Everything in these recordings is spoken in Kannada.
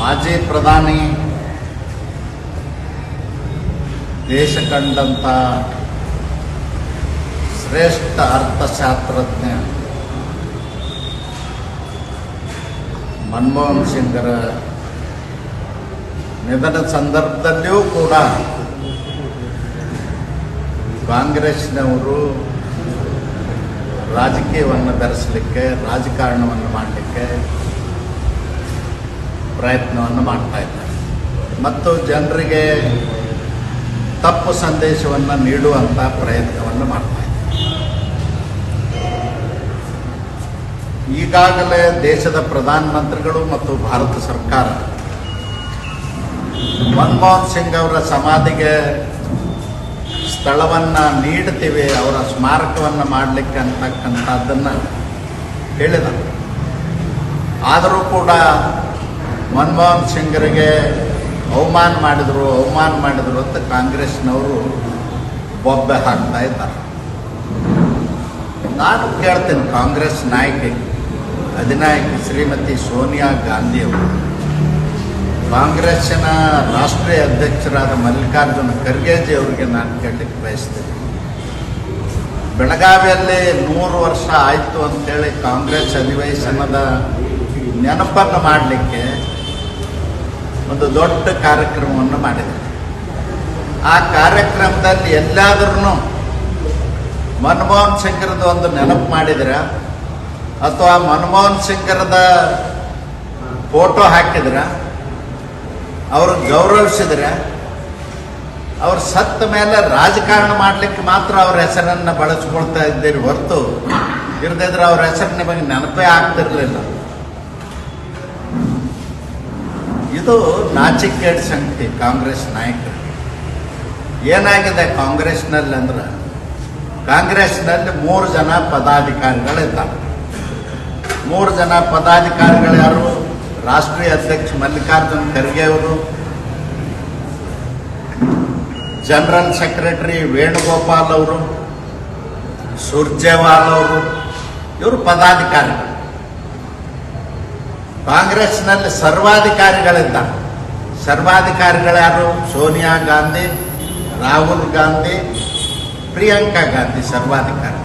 ಮಾಜಿ ಪ್ರಧಾನಿ ದೇಶ ಕಂಡಂಥ ಶ್ರೇಷ್ಠ ಅರ್ಥಶಾಸ್ತ್ರಜ್ಞ ಮನಮೋಹನ್ ಸಿಂಗ್ರ ನಿಧನ ಸಂದರ್ಭದಲ್ಲಿಯೂ ಕೂಡ ಕಾಂಗ್ರೆಸ್ನವರು ರಾಜಕೀಯವನ್ನು ಬೆರೆಸಲಿಕ್ಕೆ, ರಾಜಕಾರಣವನ್ನು ಮಾಡಲಿಕ್ಕೆ ಪ್ರಯತ್ನವನ್ನು ಮಾಡ್ತಾ ಇದ್ದಾರೆ ಮತ್ತು ಜನರಿಗೆ ತಪ್ಪು ಸಂದೇಶವನ್ನು ನೀಡುವಂಥ ಪ್ರಯತ್ನವನ್ನು ಮಾಡ್ತಾ ಇದ್ದಾರೆ. ಈಗಾಗಲೇ ದೇಶದ ಪ್ರಧಾನಮಂತ್ರಿಗಳು ಮತ್ತು ಭಾರತ ಸರ್ಕಾರ ಮನಮೋಹನ್ ಸಿಂಗ್ ಅವರ ಸಮಾಧಿಗೆ ಸ್ಥಳವನ್ನು ನೀಡ್ತೀವಿ, ಅವರ ಸ್ಮಾರಕವನ್ನು ಮಾಡಲಿಕ್ಕೆ ಅಂತಕ್ಕಂಥದ್ದನ್ನು ಹೇಳಿದರು. ಆದರೂ ಕೂಡ ಮನಮೋಹನ್ ಸಿಂಗರಿಗೆ ಅವಮಾನ ಮಾಡಿದರು ಅಂತ ಕಾಂಗ್ರೆಸ್ನವರು ಬೊಬ್ಬೆ ಹಾಕ್ತಾ ಇದ್ದಾರೆ. ನಾನು ಕೇಳ್ತೇನೆ ಕಾಂಗ್ರೆಸ್ ಅಧಿನಾಯಕಿ ಶ್ರೀಮತಿ ಸೋನಿಯಾ ಗಾಂಧಿಯವರು ಕಾಂಗ್ರೆಸ್ಸಿನ ರಾಷ್ಟ್ರೀಯ ಅಧ್ಯಕ್ಷರಾದ ಮಲ್ಲಿಕಾರ್ಜುನ ಖರ್ಗೆಜಿ ಅವರಿಗೆ ನಾನು ಕೇಳಲಿಕ್ಕೆ ಬಯಸ್ತೇನೆ. ಬೆಳಗಾವಿಯಲ್ಲಿ 100 ವರ್ಷ ಆಯಿತು ಅಂತೇಳಿ ಕಾಂಗ್ರೆಸ್ ಅಧಿವೇಶನದ ನೆನಪನ್ನು ಮಾಡಲಿಕ್ಕೆ ಒಂದು ದೊಡ್ಡ ಕಾರ್ಯಕ್ರಮವನ್ನು ಮಾಡಿದರು. ಆ ಕಾರ್ಯಕ್ರಮದಲ್ಲಿ ಎಲ್ಲಾದ್ರೂ ಮನಮೋಹನ್ ಸಿಂಗ್ರದ ಒಂದು ನೆನಪು ಮಾಡಿದ್ರ ಅಥವಾ ಮನಮೋಹನ್ ಸಿಂಗ್ರದ ಫೋಟೋ ಹಾಕಿದ್ರ, ಅವರು ಗೌರವಿಸಿದ್ರೆ, ಅವ್ರು ಸತ್ತ ಮೇಲೆ ರಾಜಕಾರಣ ಮಾಡಲಿಕ್ಕೆ ಮಾತ್ರ ಅವ್ರ ಹೆಸರನ್ನು ಬಳಸ್ಕೊಳ್ತಾ ಇದ್ದೀರಿ ಹೊರತು ಇರದಿದ್ರೆ ಅವ್ರ ಹೆಸರು ನಿಮಗೆ ನೆನಪೇ ಆಗ್ತಿರ್ಲಿಲ್ಲ. ಇದು ನಾಚಿಕೆಗೇಡು ಸಂಗತಿ ಕಾಂಗ್ರೆಸ್ ನಾಯಕರು. ಏನಾಗಿದೆ ಕಾಂಗ್ರೆಸ್ನಲ್ಲಿ ಅಂದ್ರೆ, ಕಾಂಗ್ರೆಸ್ನಲ್ಲಿ 3 ಜನ ಪದಾಧಿಕಾರಿಗಳಿದ್ದಾರೆ. 3 ಜನ ಪದಾಧಿಕಾರಿಗಳು ಯಾರು? ರಾಷ್ಟ್ರೀಯ ಅಧ್ಯಕ್ಷ ಮಲ್ಲಿಕಾರ್ಜುನ ಖರ್ಗೆ ಅವರು, ಜನರಲ್ ಸೆಕ್ರೆಟರಿ ವೇಣುಗೋಪಾಲ್ ಅವರು, ಸುರ್ಜೇವಾಲ್ ಅವರು, ಇವರು ಪದಾಧಿಕಾರಿಗಳು. ಕಾಂಗ್ರೆಸ್ನಲ್ಲಿ ಸರ್ವಾಧಿಕಾರಿಗಳಿದ್ದಾರೆ. ಸರ್ವಾಧಿಕಾರಿಗಳು ಯಾರು? ಸೋನಿಯಾ ಗಾಂಧಿ, ರಾಹುಲ್ ಗಾಂಧಿ, ಪ್ರಿಯಾಂಕಾ ಗಾಂಧಿ ಸರ್ವಾಧಿಕಾರಿ.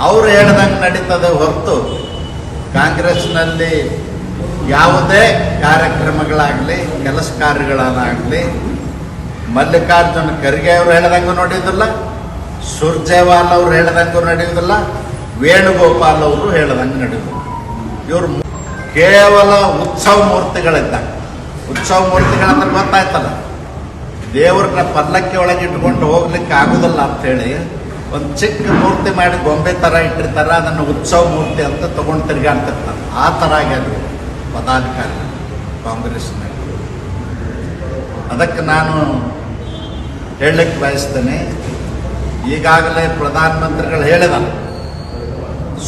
ಅವರು ಹೇಳ್ದಂಗೆ ನಡೀತದೆ ಹೊರತು ಕಾಂಗ್ರೆಸ್ನಲ್ಲಿ ಯಾವುದೇ ಕಾರ್ಯಕ್ರಮಗಳಾಗಲಿ, ಕೆಲಸ ಕಾರ್ಯಗಳಾಗಲಿ ಮಲ್ಲಿಕಾರ್ಜುನ ಖರ್ಗೆ ಅವರು ಹೇಳ್ದಂಗೂ ನೋಡಿಯೋದಿಲ್ಲ, ಸುರ್ಜೇವಾಲ್ ಅವರು ಹೇಳ್ದಂಗೂ ನಡೆಯುವುದಿಲ್ಲ, ವೇಣುಗೋಪಾಲ್ ಅವರು ಹೇಳ್ದಂಗೆ ನಡೆಯುವುದಿಲ್ಲ. ಇವರು ಕೇವಲ ಉತ್ಸವ ಮೂರ್ತಿಗಳಿದ್ದಾಗ, ಉತ್ಸವ ಮೂರ್ತಿಗಳಂದ್ರೆ ಗೊತ್ತಾಯ್ತಲ್ಲ, ದೇವ್ರನ್ನ ಪಲ್ಲಕ್ಕಿ ಒಳಗೆ ಇಟ್ಕೊಂಡು ಹೋಗ್ಲಿಕ್ಕೆ ಆಗುದಿಲ್ಲ ಅಂಥೇಳಿ ಒಂದು ಚಿಕ್ಕ ಮೂರ್ತಿ ಮಾಡಿ ಗೊಂಬೆ ಥರ ಇಟ್ಟಿರ್ತಾರೆ, ಅದನ್ನು ಉತ್ಸವ ಮೂರ್ತಿ ಅಂತ ತಗೊಂಡು ತಿರುಗಾಡ್ತಿರ್ತಾರೆ. ಆ ಥರ ಆಗ್ಯಾದ್ರು ಪದಾಧಿಕಾರಿ ಕಾಂಗ್ರೆಸ್ನಲ್ಲಿ. ಅದಕ್ಕೆ ನಾನು ಹೇಳಲಿಕ್ಕೆ ಬಯಸ್ತೇನೆ, ಈಗಾಗಲೇ ಪ್ರಧಾನಮಂತ್ರಿಗಳು ಹೇಳಿದ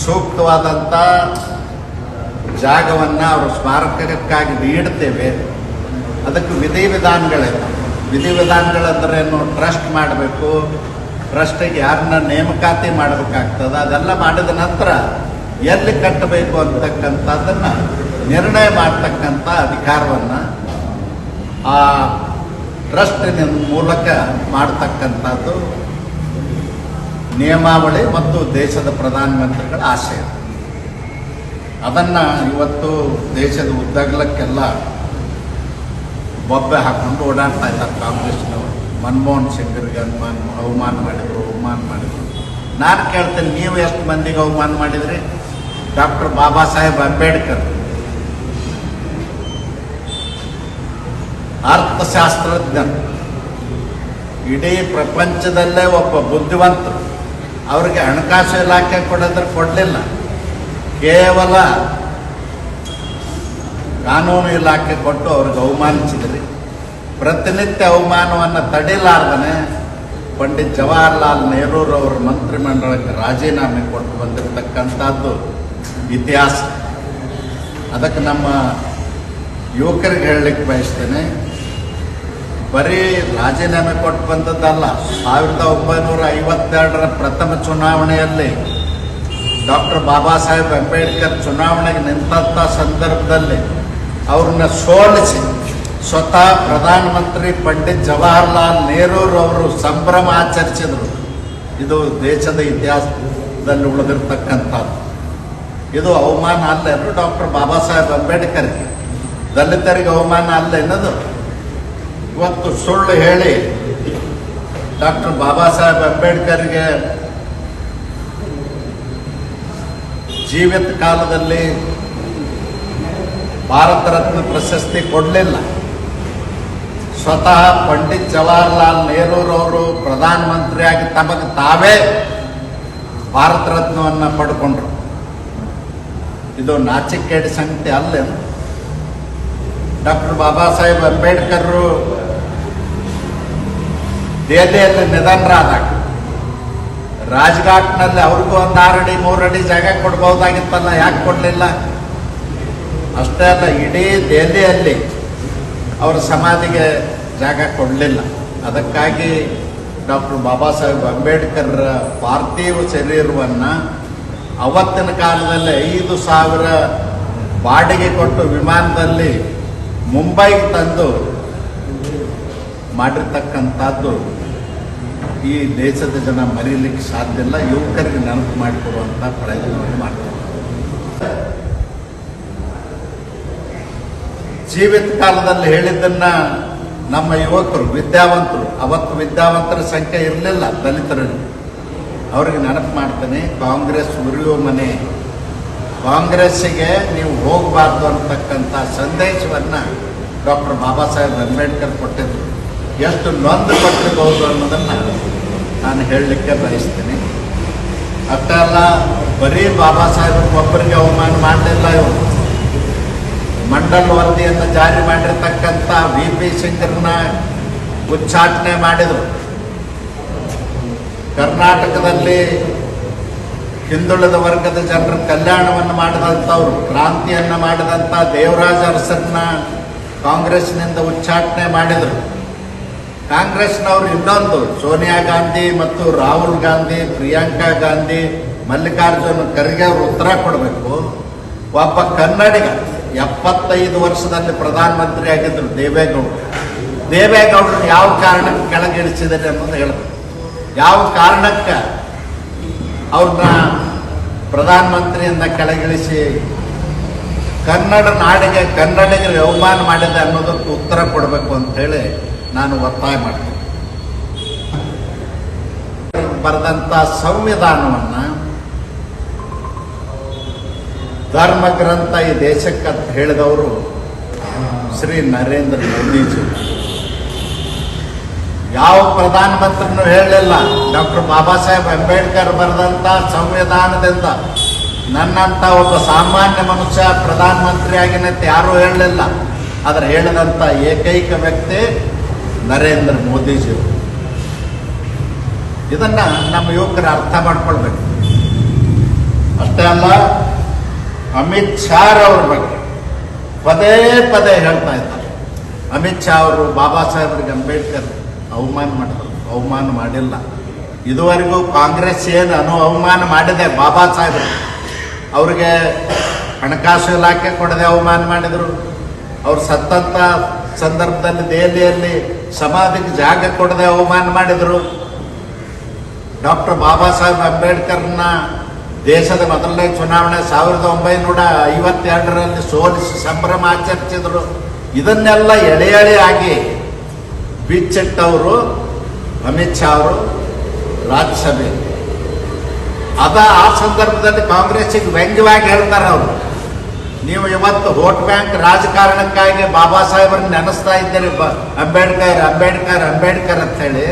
ಸೂಕ್ತವಾದಂಥ ಜಾಗವನ್ನು ಅವರ ಸ್ಮಾರಕಕ್ಕಾಗಿ ನೀಡ್ತೇವೆ. ಅದಕ್ಕೆ ವಿಧಿವಿಧಾನಗಳಿವೆ. ವಿಧಿವಿಧಾನಗಳಂದ್ರೇನು? ಟ್ರಸ್ಟ್ ಮಾಡಬೇಕು, ಟ್ರಸ್ಟಿಗೆ ಯಾರನ್ನ ನೇಮಕಾತಿ ಮಾಡಬೇಕಾಗ್ತದೆ, ಅದೆಲ್ಲ ಮಾಡಿದ ನಂತರ ಎಲ್ಲಿ ಕಟ್ಟಬೇಕು ಅಂತಕ್ಕಂಥದ್ದನ್ನು ನಿರ್ಣಯ ಮಾಡ್ತಕ್ಕಂಥ ಅಧಿಕಾರವನ್ನು ಆ ಟ್ರಸ್ಟಿನ ಮೂಲಕ ಮಾಡ್ತಕ್ಕಂಥದ್ದು ನಿಯಮಾವಳಿ ಮತ್ತು ದೇಶದ ಪ್ರಧಾನಮಂತ್ರಿಗಳ ಆಶಯ. ಅದನ್ನು ಇವತ್ತು ದೇಶದ ಉದ್ದಗಲಕ್ಕೆಲ್ಲ ಬೊಬ್ಬೆ ಹಾಕೊಂಡು ಓಡಾಡ್ತಾ ಇದ್ದಾರೆ ಕಾಂಗ್ರೆಸ್ನವರು. ಮನಮೋಹನ್ ಸಿಂಗ್ರಿಗೆ ಅವಮಾನ ಮಾಡಿದರು. ನಾನು ಕೇಳ್ತೇನೆ, ನೀವು ಎಷ್ಟು ಮಂದಿಗೆ ಅವಮಾನ ಮಾಡಿದ್ರಿ? ಡಾಕ್ಟರ್ ಬಾಬಾ ಸಾಹೇಬ್ ಅಂಬೇಡ್ಕರ್ ಅರ್ಥಶಾಸ್ತ್ರಜ್ಞರು, ಇಡೀ ಪ್ರಪಂಚದಲ್ಲೇ ಒಬ್ಬ ಬುದ್ಧಿವಂತರು. ಅವರಿಗೆ ಹಣಕಾಸು ಇಲಾಖೆ ಕೊಡೋದ್ರೆ ಕೊಡಲಿಲ್ಲ, ಕೇವಲ ಕಾನೂನು ಇಲಾಖೆ ಕೊಟ್ಟು ಅವ್ರಿಗೆ ಅವಮಾನಿಸಿದ್ರಿ. ಪ್ರತಿನಿತ್ಯ ಅವಮಾನವನ್ನು ತಡೆಯಲಾರ್ದನೆ ಪಂಡಿತ್ ಜವಾಹರ್ಲಾಲ್ ನೆಹರೂರವರ ಮಂತ್ರಿಮಂಡಲಕ್ಕೆ ರಾಜೀನಾಮೆ ಕೊಟ್ಟು ಬಂದಿರತಕ್ಕಂಥದ್ದು ಇತಿಹಾಸ. ಅದಕ್ಕೆ ನಮ್ಮ ಯುವಕರಿಗೆ ಹೇಳಲಿಕ್ಕೆ ಬಯಸ್ತೇನೆ, ಬರೀ ರಾಜೀನಾಮೆ ಕೊಟ್ಟು ಬಂದದ್ದಲ್ಲ, 1952ರ ಪ್ರಥಮ ಚುನಾವಣೆಯಲ್ಲಿ ಡಾಕ್ಟರ್ ಬಾಬಾ ಸಾಹೇಬ್ ಅಂಬೇಡ್ಕರ್ ಚುನಾವಣೆಗೆ ನಿಂತ ಸಂದರ್ಭದಲ್ಲಿ ಅವ್ರನ್ನ ಸೋಲಿಸಿ ಸ್ವತಃ ಪ್ರಧಾನಮಂತ್ರಿ ಪಂಡಿತ್ ಜವಾಹರ್ಲಾಲ್ ನೆಹರೂರವರು ಸಂಭ್ರಮ ಆಚರಿಸಿದರು. ಇದು ದೇಶದ ಇತಿಹಾಸದಲ್ಲಿ ಉಳಿದಿರ್ತಕ್ಕಂಥದ್ದು. ಇದು ಅವಮಾನ ಅಲ್ಲ ಎಂದು ಡಾಕ್ಟರ್ ಬಾಬಾ ಸಾಹೇಬ್ ಅಂಬೇಡ್ಕರ್ಗೆ, ದಲಿತರಿಗೆ ಅವಮಾನ ಅಲ್ಲ ಎನ್ನೋದು. ಇವತ್ತು ಸುಳ್ಳು ಹೇಳಿ ಡಾಕ್ಟರ್ ಬಾಬಾ ಸಾಹೇಬ್ ಅಂಬೇಡ್ಕರ್ಗೆ ಜೀವಿತ ಕಾಲದಲ್ಲಿ ಭಾರತ ರತ್ನ ಪ್ರಶಸ್ತಿ ಕೊಡಲಿಲ್ಲ. ಸ್ವತಃ ಪಂಡಿತ್ ಜವಾಹರ್ಲಾಲ್ ನೆಹರೂರವರು ಪ್ರಧಾನಮಂತ್ರಿಯಾಗಿ ತಮಗೆ ತಾವೇ ಭಾರತ ರತ್ನವನ್ನು ಪಡ್ಕೊಂಡ್ರು. ಇದು ನಾಚಿಕೆಗೇಡಿ ಸಂಗತಿ ಅಲ್ಲೇನು? ಡಾಕ್ಟರ್ ಬಾಬಾ ಸಾಹೇಬ್ ಅಂಬೇಡ್ಕರ್ ದೆಹಲಿಯಲ್ಲಿ ನಿಧನರಾದಾಗ ರಾಜ್ಘಾಟ್ನಲ್ಲಿ ಅವ್ರಿಗೂ ಒಂದು 6 ಅಡಿ 3 ಅಡಿ ಜಾಗ ಕೊಡ್ಬೋದಾಗಿತ್ತಲ್ಲ, ಯಾಕೆ ಕೊಡಲಿಲ್ಲ? ಅಷ್ಟೇ ಅಲ್ಲ, ಇಡೀ ದೆಹಲಿಯಲ್ಲಿ ಅವರ ಸಮಾಧಿಗೆ ಜಾಗ ಕೊಡಲಿಲ್ಲ. ಅದಕ್ಕಾಗಿ ಡಾಕ್ಟರ್ ಬಾಬಾ ಸಾಹೇಬ್ ಅಂಬೇಡ್ಕರ್ ಪಾರ್ಥಿವ ಶರೀರವನ್ನು ಅವತ್ತಿನ ಕಾಲದಲ್ಲಿ 5,000 ಬಾಡಿಗೆ ಕೊಟ್ಟು ವಿಮಾನದಲ್ಲಿ ಮುಂಬೈಗೆ ತಂದು ಮಾಡಿರ್ತಕ್ಕಂಥದ್ದು ಈ ದೇಶದ ಜನ ಮರೀಲಿಕ್ಕೆ ಸಾಧ್ಯ ಇಲ್ಲ. ಯುವಕರಿಗೆ ನೆನಪು ಮಾಡಿಕೊಡುವಂಥ ಪ್ರಯತ್ನವನ್ನು ಮಾಡ್ತಾರೆ. ಜೀವಿತ ಕಾಲದಲ್ಲಿ ಹೇಳಿದ್ದನ್ನ ನಮ್ಮ ಯುವಕರು, ವಿದ್ಯಾವಂತರು, ಅವತ್ತು ವಿದ್ಯಾವಂತರ ಸಂಖ್ಯೆ ಇರಲಿಲ್ಲ ದಲಿತರಲ್ಲಿ, ಅವ್ರಿಗೆ ನೆನಪು ಮಾಡ್ತೇನೆ. ಕಾಂಗ್ರೆಸ್ ಉರಿಯುವ ಮನೆ, ಕಾಂಗ್ರೆಸ್ಸಿಗೆ ನೀವು ಹೋಗಬಾರ್ದು ಅಂತಕ್ಕಂಥ ಸಂದೇಶವನ್ನು ಡಾಕ್ಟರ್ ಬಾಬಾ ಸಾಹೇಬ್ ಅಂಬೇಡ್ಕರ್ ಕೊಟ್ಟಿದ್ರು. ಎಷ್ಟು ನೊಂದು ಕೊಟ್ಟಿರಬಹುದು ಅನ್ನೋದನ್ನು ನಾನು ಹೇಳಲಿಕ್ಕೆ ಬಯಸ್ತೀನಿ. ಅಷ್ಟೇ ಅಲ್ಲ, ಬರೀ ಬಾಬಾ ಸಾಹೇಬ್ ಒಬ್ಬರಿಗೆ ಅವಮಾನ ಮಾಡಲಿಲ್ಲ. ಇವರು ಮಂಡಲ್ ವರದಿಯನ್ನು ಜಾರಿ ಮಾಡಿರ್ತಕ್ಕಂಥ VP ಸಿಂಗ್ರನ್ನ ಉಚ್ಚಾಟನೆ ಮಾಡಿದರು. ಕರ್ನಾಟಕದಲ್ಲಿ ಹಿಂದುಳಿದ ವರ್ಗದ ಜನರ ಕಲ್ಯಾಣವನ್ನು ಮಾಡಿದಂಥವ್ರು, ಕ್ರಾಂತಿಯನ್ನು ಮಾಡಿದಂಥ ದೇವರಾಜ ಅರಸನ್ನ ಕಾಂಗ್ರೆಸ್ನಿಂದ ಉಚ್ಚಾಟನೆ ಮಾಡಿದರು. ಕಾಂಗ್ರೆಸ್ನವರು ಇನ್ನೊಂದು ಸೋನಿಯಾ ಗಾಂಧಿ ಮತ್ತು ರಾಹುಲ್ ಗಾಂಧಿ, ಪ್ರಿಯಾಂಕಾ ಗಾಂಧಿ, ಮಲ್ಲಿಕಾರ್ಜುನ್ ಖರ್ಗೆ ಅವರು ಉತ್ತರ ಕೊಡಬೇಕು. ಒಬ್ಬ ಕನ್ನಡಿಗ 75 ವರ್ಷದಲ್ಲಿ ಪ್ರಧಾನಮಂತ್ರಿ ಆಗಿದ್ದರು ದೇವೇಗೌಡರು ಯಾವ ಕಾರಣಕ್ಕೆ ಕೆಳಗಿಳಿಸಿದ್ದಾರೆ ಅನ್ನೋದು ಹೇಳಬೇಕು. ಯಾವ ಕಾರಣಕ್ಕೆ ಅವ್ರನ್ನ ಪ್ರಧಾನಮಂತ್ರಿಯಿಂದ ಕೆಳಗಿಳಿಸಿ ಕನ್ನಡ ನಾಡಿಗೆ, ಕನ್ನಡಿಗರಿಗೆ ಅವಮಾನ ಮಾಡಿದೆ ಅನ್ನೋದಕ್ಕೆ ಉತ್ತರ ಕೊಡಬೇಕು ಅಂತ ಹೇಳಿ ನಾನು ಒತ್ತಾಯ ಮಾಡ್ತೀನಿ. ಬರೆದಂಥ ಸಂವಿಧಾನವನ್ನು ಧರ್ಮ ಗ್ರಂಥ ಈ ದೇಶಕ್ಕೆ ಅಂತ ಹೇಳಿದವರು ಶ್ರೀ ನರೇಂದ್ರ ಮೋದಿಜಿ. ಯಾವ ಪ್ರಧಾನಮಂತ್ರಿನೂ ಹೇಳಲಿಲ್ಲ ಡಾಕ್ಟರ್ ಬಾಬಾ ಸಾಹೇಬ್ ಅಂಬೇಡ್ಕರ್ ಬರೆದಂಥ ಸಂವಿಧಾನದಿಂದ ನನ್ನಂಥ ಒಬ್ಬ ಸಾಮಾನ್ಯ ಮನುಷ್ಯ ಪ್ರಧಾನಮಂತ್ರಿ ಆಗಿನಂತ ಯಾರೂ ಹೇಳಲಿಲ್ಲ. ಆದರೆ ಹೇಳಿದಂಥ ಏಕೈಕ ವ್ಯಕ್ತಿ ನರೇಂದ್ರ ಮೋದಿಜಿ. ಇದನ್ನ ನಮ್ಮ ಯುವಕರು ಅರ್ಥ ಮಾಡ್ಕೊಳ್ಬೇಕು. ಅಷ್ಟೇ ಅಲ್ಲ, ಅಮಿತ್ ಶಾ ಅವ್ರ ಬಗ್ಗೆ ಪದೇ ಪದೇ ಹೇಳ್ತಾ ಇದ್ದಾರೆ. ಅಮಿತ್ ಶಾ ಅವರು ಬಾಬಾ ಸಾಹೇಬ್ರಿಗೆ ಅಂಬೇಡ್ಕರ್ ಅವಮಾನ ಮಾಡಿದ್ರು. ಅವಮಾನ ಮಾಡಿಲ್ಲ. ಇದುವರೆಗೂ ಕಾಂಗ್ರೆಸ್ ಏನು ಅವಮಾನ ಮಾಡಿದೆ ಬಾಬಾ ಸಾಹೇಬರು. ಅವ್ರಿಗೆ ಹಣಕಾಸು ಇಲಾಖೆ ಕೊಡದೆ ಅವಮಾನ ಮಾಡಿದರು. ಅವ್ರು ಸತ್ತಂಥ ಸಂದರ್ಭದಲ್ಲಿ ದೆಹಲಿಯಲ್ಲಿ ಸಮಾಧಿಗೆ ಜಾಗ ಕೊಡದೆ ಅವಮಾನ ಮಾಡಿದರು. ಡಾಕ್ಟರ್ ಬಾಬಾ ಸಾಹೇಬ್ ಅಂಬೇಡ್ಕರ್ನ ದೇಶದ ಮೊದಲನೇ ಚುನಾವಣೆ 1952ರಲ್ಲಿ ಸೋಲಿಸಿ ಸಂಭ್ರಮ ಆಚರಿಸಿದರು. ಇದನ್ನೆಲ್ಲ ಎಳೆ ಎಳೆಯಾಗಿ ಬಿಚ್ಚಿಟ್ಟವರು ಅಮಿತ್ ಶಾ ಅವರು ರಾಜ್ಯಸಭೆ. ಆ ಸಂದರ್ಭದಲ್ಲಿ ಕಾಂಗ್ರೆಸ್ಸಿಗೆ ವ್ಯಂಗ್ಯವಾಗಿ ಹೇಳ್ತಾರೆ ಅವರು, ನೀವು ಇವತ್ತು ವೋಟ್ ಬ್ಯಾಂಕ್ ರಾಜಕಾರಣಕ್ಕಾಗಿ ಬಾಬಾ ಸಾಹೇಬರನ್ನ ನೆನೆಸ್ತಾ ಇದ್ದೀರಿ, ಅಂಬೇಡ್ಕರ್ ಅಂಬೇಡ್ಕರ್ ಅಂಬೇಡ್ಕರ್ ಅಂತ ಹೇಳಿ.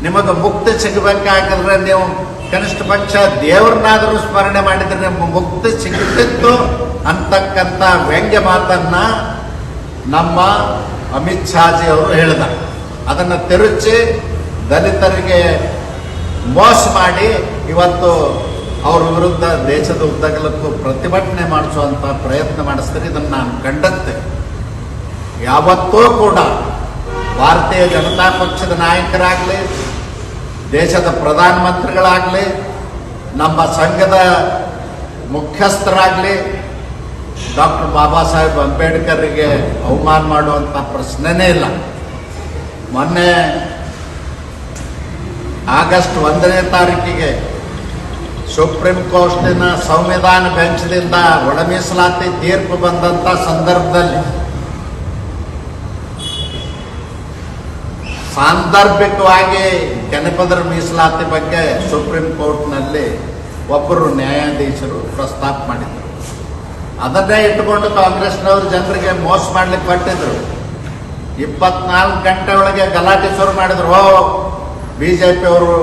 ನಿಮಗೆ ಮುಕ್ತಿ ಸಿಗಬೇಕಾಗಿದ್ರೆ ನೀವು ಕನಿಷ್ಠ ಪಕ್ಷ ದೇವ್ರನ್ನಾದರೂ ಸ್ಮರಣೆ ಮಾಡಿದ್ರೆ ನಿಮ್ಗೆ ಮುಕ್ತಿ ಸಿಗುತ್ತಿತ್ತು ಅಂತಕ್ಕಂಥ ವ್ಯಂಗ್ಯ ಮಾತನ್ನ ನಮ್ಮ ಅಮಿತ್ ಶಾಜಿ ಅವರು ಹೇಳಿದ. ಅದನ್ನು ತಿರುಚಿ ದಲಿತರಿಗೆ ಮೋಸ ಮಾಡಿ ಇವತ್ತು ಅವ್ರ ವಿರುದ್ಧ ದೇಶದ ಉದ್ದಗಲಕ್ಕೂ ಪ್ರತಿಭಟನೆ ಮಾಡಿಸುವಂಥ ಪ್ರಯತ್ನ ಮಾಡಿಸ್ತಾರೆ. ಇದನ್ನು ನಾನು ಕಂಡಂತೆ ಯಾವತ್ತೂ ಕೂಡ ಭಾರತೀಯ ಜನತಾ ಪಕ್ಷದ ನಾಯಕರಾಗಲಿ, ದೇಶದ ಪ್ರಧಾನಮಂತ್ರಿಗಳಾಗಲಿ, ನಮ್ಮ ಸಂಘದ ಮುಖ್ಯಸ್ಥರಾಗಲಿ ಡಾಕ್ಟರ್ ಬಾಬಾ ಸಾಹೇಬ್ ಅಂಬೇಡ್ಕರ್ಗೆ ಅವಮಾನ ಮಾಡುವಂಥ ಪ್ರಶ್ನೆನೇ ಇಲ್ಲ. ಮೊನ್ನೆ ಆಗಸ್ಟ್ 1ನೇ ತಾರೀಕಿಗೆ ಸುಪ್ರೀಂ ಕೋರ್ಟಿನ ಸಂವಿಧಾನ ಬೆಂಚ್ದಿಂದ ಒಳ ಮೀಸಲಾತಿ ತೀರ್ಪು ಬಂದಂಥ ಸಂದರ್ಭದಲ್ಲಿ ಸಾಂದರ್ಭಿಕವಾಗಿ ಜನಪದರ ಮೀಸಲಾತಿ ಬಗ್ಗೆ ಸುಪ್ರೀಂ ಕೋರ್ಟ್ನಲ್ಲಿ ಒಬ್ಬರು ನ್ಯಾಯಾಧೀಶರು ಪ್ರಸ್ತಾಪ ಮಾಡಿದರು. ಅದನ್ನೇ ಇಟ್ಟುಕೊಂಡು ಕಾಂಗ್ರೆಸ್ನವರು ಜನರಿಗೆ ಮೋಸ ಮಾಡ್ಲಿಕ್ಕೆ ಹೊರಟಿದ್ರು. 24 ಗಂಟೆ ಒಳಗೆ ಗಲಾಟೆ ಶುರು ಮಾಡಿದ್ರು. ಬಿಜೆಪಿ ಅವರು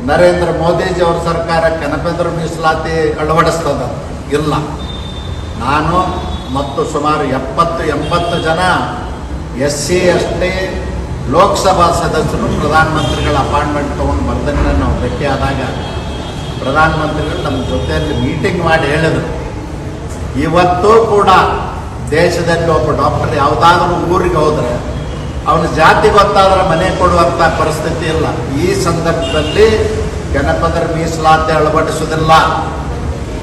ನರೇಂದ್ರ ಮೋದಿಜಿ ಅವ್ರ ಸರ್ಕಾರ ಜನಪದರ ಮೀಸಲಾತಿ ಅಳವಡಿಸ್ತದ. ಇಲ್ಲ, ನಾನು ಮತ್ತು ಸುಮಾರು 70-80 ಜನ SC ST ಲೋಕಸಭಾ ಸದಸ್ಯರು ಪ್ರಧಾನಮಂತ್ರಿಗಳ ಅಪಾಯಿಂಟ್ಮೆಂಟ್ ತೊಗೊಂಡು ಬರ್ದನ್ನ ನಾವು ಭೇಟಿಯಾದಾಗ ಪ್ರಧಾನಮಂತ್ರಿಗಳು ನಮ್ಮ ಜೊತೆಯಲ್ಲಿ ಮೀಟಿಂಗ್ ಮಾಡಿ ಹೇಳಿದರು, ಇವತ್ತೂ ಕೂಡ ದೇಶದಲ್ಲಿ ಒಬ್ಬ ಡಾಕ್ಟರ್ ಯಾವುದಾದ್ರೂ ಊರಿಗೆ ಹೋದರೆ ಅವನ ಜಾತಿ ಗೊತ್ತಾದ್ರೆ ಮನೆ ಕೊಡುವಂಥ ಪರಿಸ್ಥಿತಿ ಇಲ್ಲ. ಈ ಸಂದರ್ಭದಲ್ಲಿ ಜನಪದರ ಮೀಸಲಾತಿ ಅಳವಡಿಸುವುದಿಲ್ಲ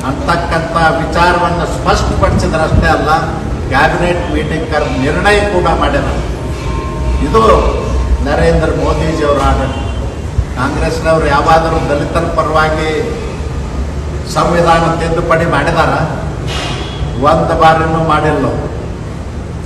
ಅಂತಕ್ಕಂಥ ವಿಚಾರವನ್ನು ಸ್ಪಷ್ಟಪಡಿಸಿದ್ರಷ್ಟೇ ಅಲ್ಲ, ಕ್ಯಾಬಿನೆಟ್ ಮೀಟಿಂಗ್ ಕರೆದು ನಿರ್ಣಯ ಕೂಡ ಮಾಡ್ಯಾರ. ಇದು ನರೇಂದ್ರ ಮೋದಿಜಿಯವರ ಆಡಳಿತ. ಕಾಂಗ್ರೆಸ್ನವರು ಯಾವಾದರೂ ದಲಿತರ ಪರವಾಗಿ ಸಂವಿಧಾನ ತಿದ್ದುಪಡಿ ಮಾಡಿದಾರ? ಒಂದು ಬಾರಿನೂ ಮಾಡಿಲ್ಲ.